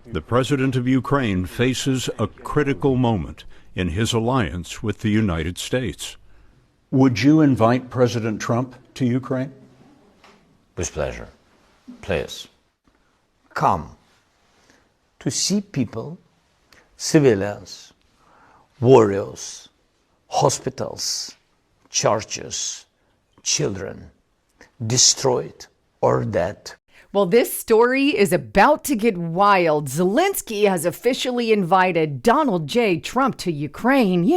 The president of Ukraine faces a critical moment in his alliance with the United States. Would you invite President Trump to Ukraine? With pleasure. Please. Come to see people, civilians, warriors, hospitals, churches, children, destroyed or dead. Well, this story is about to get wild. Zelensky has officially invited Donald J. Trump to Ukraine,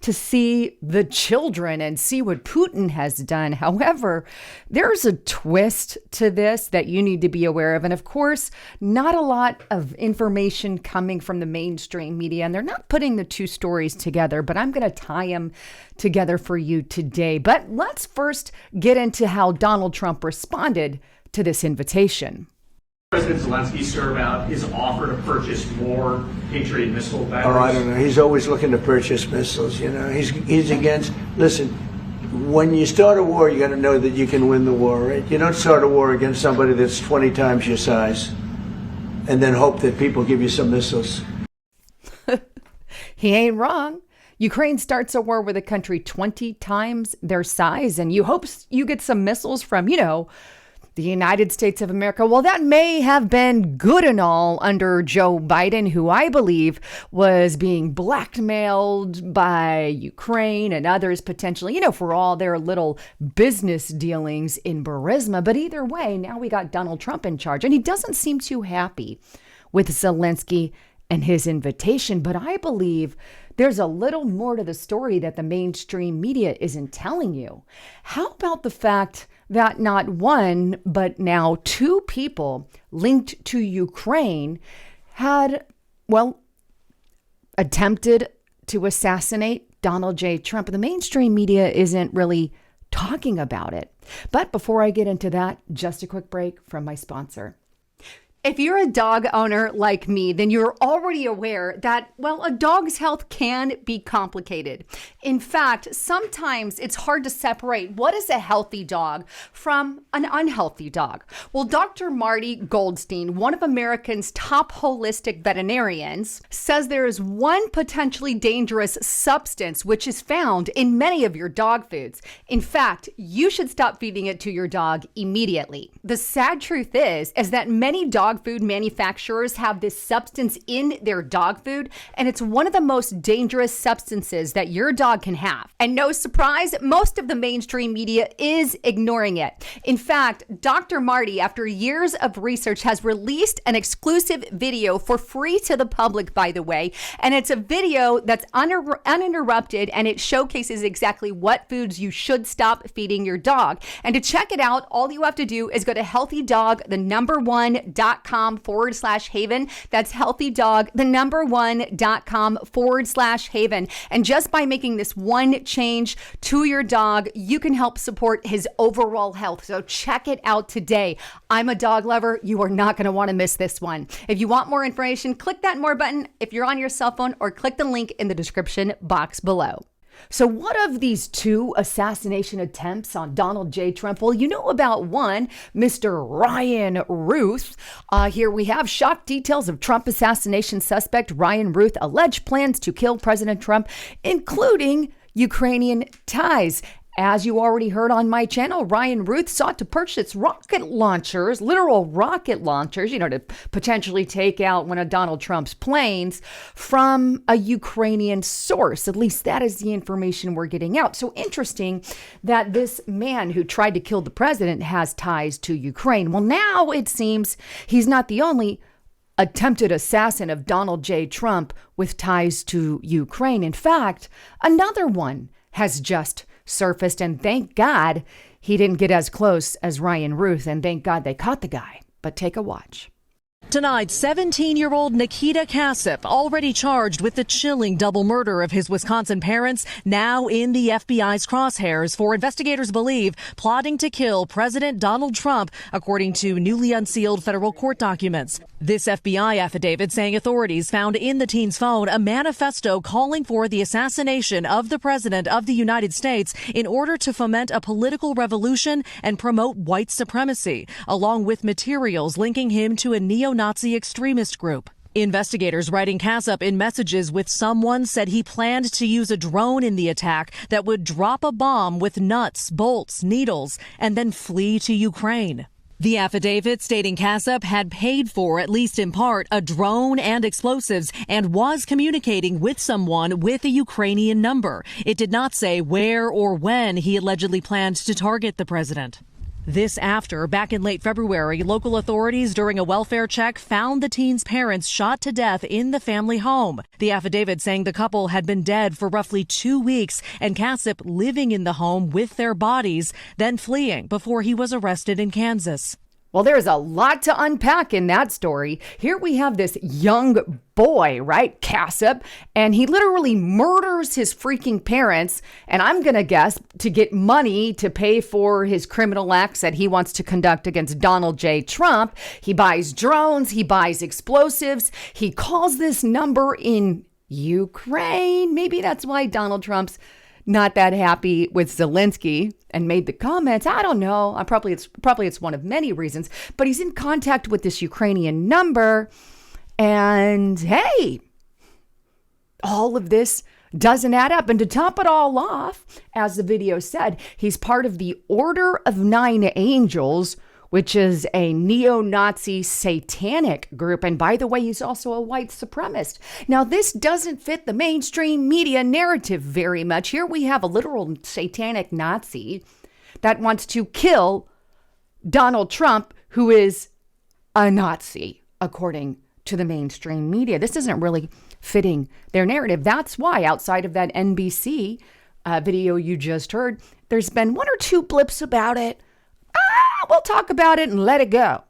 to see the children and see what Putin has done. However, there's a twist to this that you need to be aware of. And of course, not a lot of information coming from the mainstream media, and they're not putting the two stories together, but I'm going to tie them together for you today. But let's first get into how Donald Trump responded to this invitation. President Zelensky serve out his offer to purchase more Patriot missile batteries? Oh, I don't know. He's always looking to purchase missiles. He's against. Listen, when you start a war, you got to know that you can win the war, right? You don't start a war against somebody that's 20 times your size, and then hope that people give you some missiles. He ain't wrong. Ukraine starts a war with a country 20 times their size, and you hope you get some missiles from, the United States of America. Well, that may have been good and all under Joe Biden, who I believe was being blackmailed by Ukraine and others potentially, for all their little business dealings in Burisma. But either way, now we got Donald Trump in charge, and he doesn't seem too happy with Zelensky and his invitation. But I believe there's a little more to the story that the mainstream media isn't telling you. How about the fact that not one, but now two people linked to Ukraine had, attempted to assassinate Donald J. Trump? The mainstream media isn't really talking about it. But before I get into that, just a quick break from my sponsor. If you're a dog owner like me, then you're already aware that, a dog's health can be complicated. In fact, sometimes it's hard to separate what is a healthy dog from an unhealthy dog. Well, Dr. Marty Goldstein, one of America's top holistic veterinarians, says there is one potentially dangerous substance which is found in many of your dog foods. In fact, you should stop feeding it to your dog immediately. The sad truth is that many dog food manufacturers have this substance in their dog food, and it's one of the most dangerous substances that your dog can have. And no surprise, most of the mainstream media is ignoring it. In fact, Dr. Marty, after years of research, has released an exclusive video for free to the public, by the way, and it's a video that's uninterrupted, and it showcases exactly what foods you should stop feeding your dog. And to check it out, all you have to do is go to healthydog1.com/haven. That's healthydog1.com/haven. And just by making this one change to your dog, you can help support his overall health. So check it out today. I'm a dog lover. You are not going to want to miss this one. If you want more information, click that more button if you're on your cell phone, or click the link in the description box below. So what of these two assassination attempts on Donald J. Trump? Well, you know about one, Mr. Ryan Ruth. Here we have shock details of Trump assassination suspect Ryan Ruth alleged plans to kill President Trump, including Ukrainian ties. As you already heard on my channel, Ryan Ruth sought to purchase rocket launchers, literal rocket launchers, to potentially take out one of Donald Trump's planes from a Ukrainian source. At least that is the information we're getting out. So interesting that this man who tried to kill the president has ties to Ukraine. Well, now it seems he's not the only attempted assassin of Donald J. Trump with ties to Ukraine. In fact, another one has just surfaced, and thank God he didn't get as close as Ryan Ruth, and thank God they caught the guy. But take a watch. Tonight, 17-year-old Nikita Kasif, already charged with the chilling double murder of his Wisconsin parents, now in the FBI's crosshairs for, investigators believe, plotting to kill President Donald Trump, according to newly unsealed federal court documents. This FBI affidavit saying authorities found in the teen's phone a manifesto calling for the assassination of the President of the United States in order to foment a political revolution and promote white supremacy, along with materials linking him to a neo-Nazi neo-Nazi extremist group. Investigators writing Kassup in messages with someone said he planned to use a drone in the attack that would drop a bomb with nuts, bolts, needles, and then flee to Ukraine. The affidavit stating Kassup had paid for, at least in part, a drone and explosives and was communicating with someone with a Ukrainian number. It did not say where or when he allegedly planned to target the president. This after, back in late February, local authorities during a welfare check found the teen's parents shot to death in the family home. The affidavit saying the couple had been dead for roughly 2 weeks and Kassup living in the home with their bodies, then fleeing before he was arrested in Kansas. Well, there's a lot to unpack in that story. Here we have this young boy, right, Kassup, and he literally murders his freaking parents, and I'm going to guess to get money to pay for his criminal acts that he wants to conduct against Donald J. Trump. He buys drones, he buys explosives, he calls this number in Ukraine. Maybe that's why Donald Trump's not that happy with Zelensky and made the comments. I don't know. Probably it's one of many reasons, but he's in contact with this Ukrainian number. And hey, all of this doesn't add up. And to top it all off, as the video said, he's part of the Order of Nine Angels, which is a neo-Nazi satanic group. And by the way, he's also a white supremacist. Now, this doesn't fit the mainstream media narrative very much. Here we have a literal satanic Nazi that wants to kill Donald Trump, who is a Nazi, according to the mainstream media. This isn't really fitting their narrative. That's why, outside of that NBC video you just heard, there's been one or two blips about it. We'll talk about it and let it go.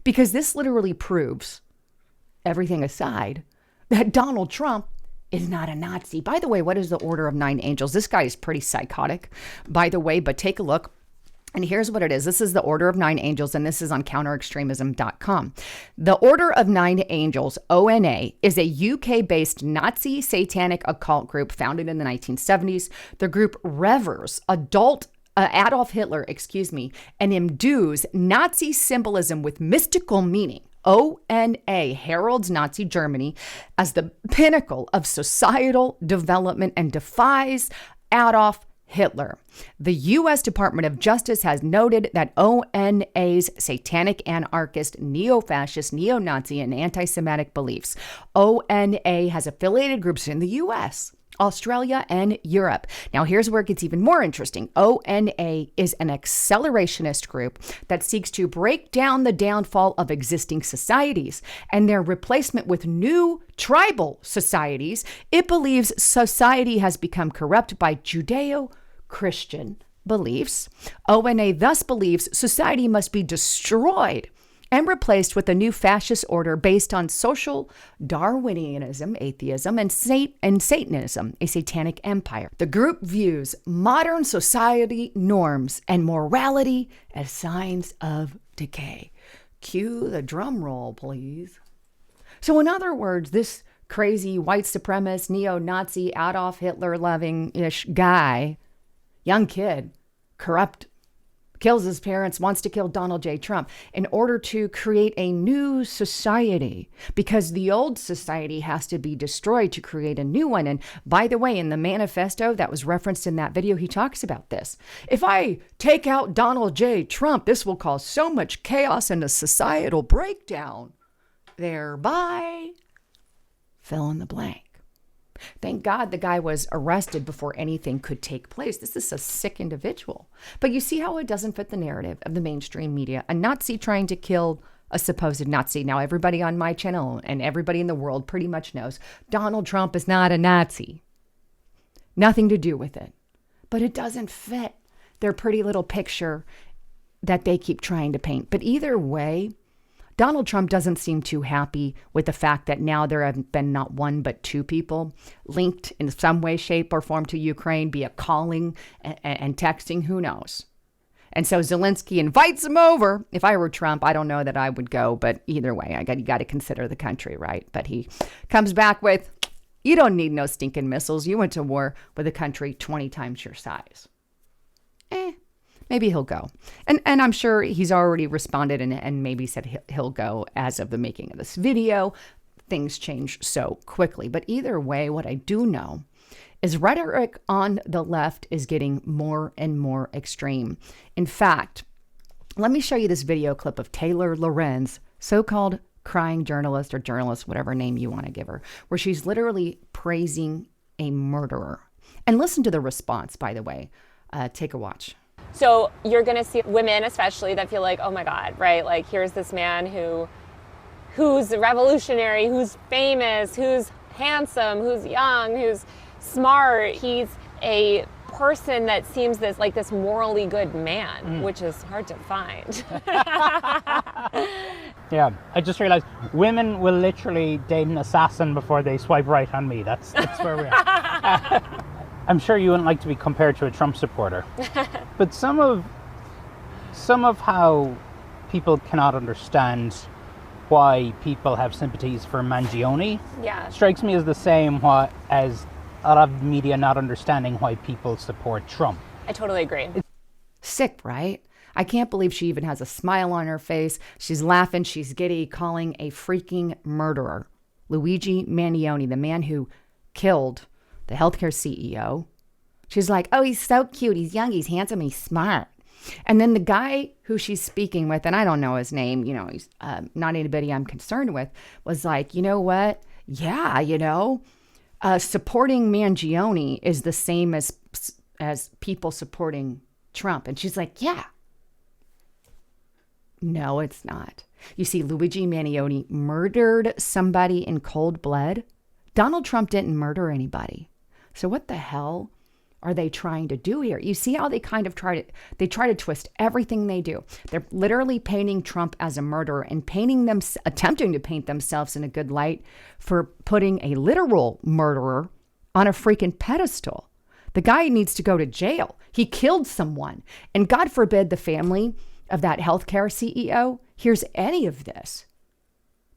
Because this literally proves, everything aside, that Donald Trump is not a Nazi. By the way, what is the Order of Nine Angels? This guy is pretty psychotic, by the way, but take a look. And here's what it is. This is the Order of Nine Angels, and this is on counterextremism.com. The Order of Nine Angels, ONA, is a UK-based Nazi satanic occult group founded in the 1970s. The group reveres Adolf Hitler, and imbues Nazi symbolism with mystical meaning. ONA heralds Nazi Germany as the pinnacle of societal development and defies Adolf Hitler. The U.S. Department of Justice has noted that ONA's satanic, anarchist, neo-fascist, neo-Nazi, and anti-Semitic beliefs. ONA has affiliated groups in the U.S., Australia, and Europe. Now, here's where it gets even more interesting. ONA is an accelerationist group that seeks to break down the downfall of existing societies and their replacement with new tribal societies. It believes society has become corrupt by Judeo-Christian beliefs. ONA thus believes society must be destroyed and replaced with a new fascist order based on social Darwinianism, atheism, and Satanism, a satanic empire. The group views modern society norms and morality as signs of decay. Cue the drum roll, please. So in other words, this crazy white supremacist, neo-Nazi, Adolf Hitler-loving-ish guy, young kid, corrupt, kills his parents, wants to kill Donald J. Trump in order to create a new society, because the old society has to be destroyed to create a new one. And by the way, in the manifesto that was referenced in that video, he talks about this. If I take out Donald J. Trump, this will cause so much chaos and a societal breakdown, thereby fill in the blank. Thank God the guy was arrested before anything could take place. This is a sick individual. But you see how it doesn't fit the narrative of the mainstream media. A Nazi trying to kill a supposed Nazi. Now, everybody on my channel and everybody in the world pretty much knows Donald Trump is not a Nazi. Nothing to do with it. But it doesn't fit their pretty little picture that they keep trying to paint. But either way, Donald Trump doesn't seem too happy with the fact that now there have been not one but two people linked in some way, shape, or form to Ukraine, be it calling and texting, who knows. And so Zelensky invites him over. If I were Trump, I don't know that I would go, but either way, you got to consider the country, right? But he comes back with, you don't need no stinking missiles. You went to war with a country 20 times your size. maybe he'll go. And I'm sure he's already responded and maybe said he'll go as of the making of this video. Things change so quickly. But either way, what I do know is rhetoric on the left is getting more and more extreme. In fact, let me show you this video clip of Taylor Lorenz, so-called crying journalist or journalist, whatever name you want to give her, where she's literally praising a murderer. And listen to the response, by the way. Take a watch. So you're going to see women especially that feel like, oh my God, right? Like here's this man who's revolutionary, who's famous, who's handsome, who's young, who's smart. He's a person that seems this morally good man, which is hard to find. Yeah, I just realized women will literally date an assassin before they swipe right on me. That's where we are. I'm sure you wouldn't like to be compared to a Trump supporter, but some of how people cannot understand why people have sympathies for Mangione strikes me as the same as a lot of media not understanding why people support Trump. I totally agree. Sick, right? I can't believe she even has a smile on her face. She's laughing, she's giddy, calling a freaking murderer Luigi Mangione, the man who killed the healthcare CEO. She's like, oh, he's so cute, he's young, he's handsome, he's smart. And then the guy who she's speaking with, and I don't know his name, he's not anybody I'm concerned with, was like, you know what? Yeah, supporting Mangione is the same as people supporting Trump. And she's like, yeah. No, it's not. You see, Luigi Mangione murdered somebody in cold blood. Donald Trump didn't murder anybody. So what the hell are they trying to do here? You see how they kind of try to twist everything they do. They're literally painting Trump as a murderer and attempting to paint themselves in a good light for putting a literal murderer on a freaking pedestal. The guy needs to go to jail. He killed someone. And God forbid the family of that healthcare CEO hears any of this.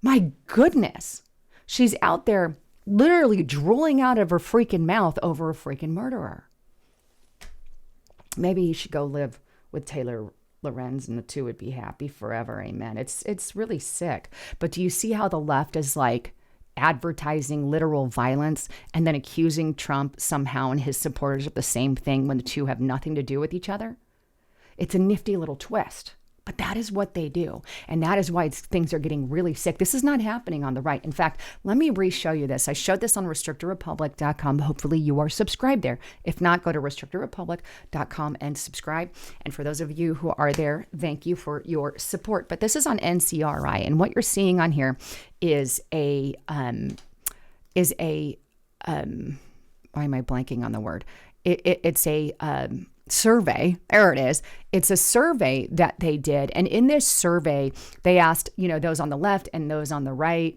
My goodness. She's out there literally drooling out of her freaking mouth over a freaking murderer. Maybe he should go live with Taylor Lorenz and the two would be happy forever. Amen. It's really sick. But do you see how the left is like advertising literal violence and then accusing Trump somehow and his supporters of the same thing when the two have nothing to do with each other? It's a nifty little twist. But that is what they do. And that is why things are getting really sick. This is not happening on the right. In fact, let me re-show you this. I showed this on restrictedrepublic.com. Hopefully you are subscribed there. If not, go to restrictedrepublic.com and subscribe. And for those of you who are there, thank you for your support. But this is on NCRI. And what you're seeing on here is why am I blanking on the word? It's a survey. There it is. It's a survey that they did. And in this survey, they asked, those on the left and those on the right,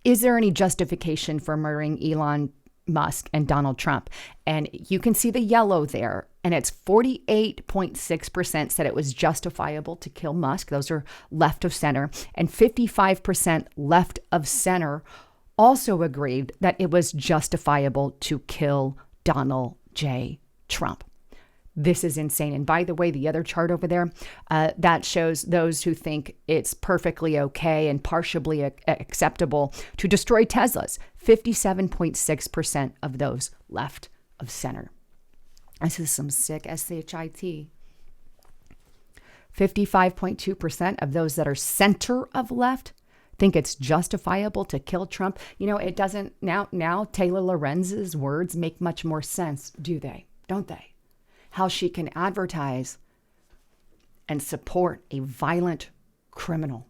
is there any justification for murdering Elon Musk and Donald Trump? And you can see the yellow there. And it's 48.6% said it was justifiable to kill Musk. Those are left of center. And 55% left of center also agreed that it was justifiable to kill Donald J. Trump. This is insane. And by the way, the other chart over there, that shows those who think it's perfectly okay and partially acceptable to destroy Teslas. 57.6% of those left of center. This is some sick SHIT. 55.2% of those that are center of left think it's justifiable to kill Trump. It doesn't now Taylor Lorenz's words make much more sense, do they? Don't they? How she can advertise and support a violent criminal,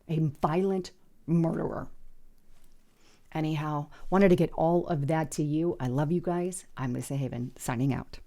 a violent murderer. Anyhow, wanted to get all of that to you. I love you guys. I'm Lisa Haven, signing out.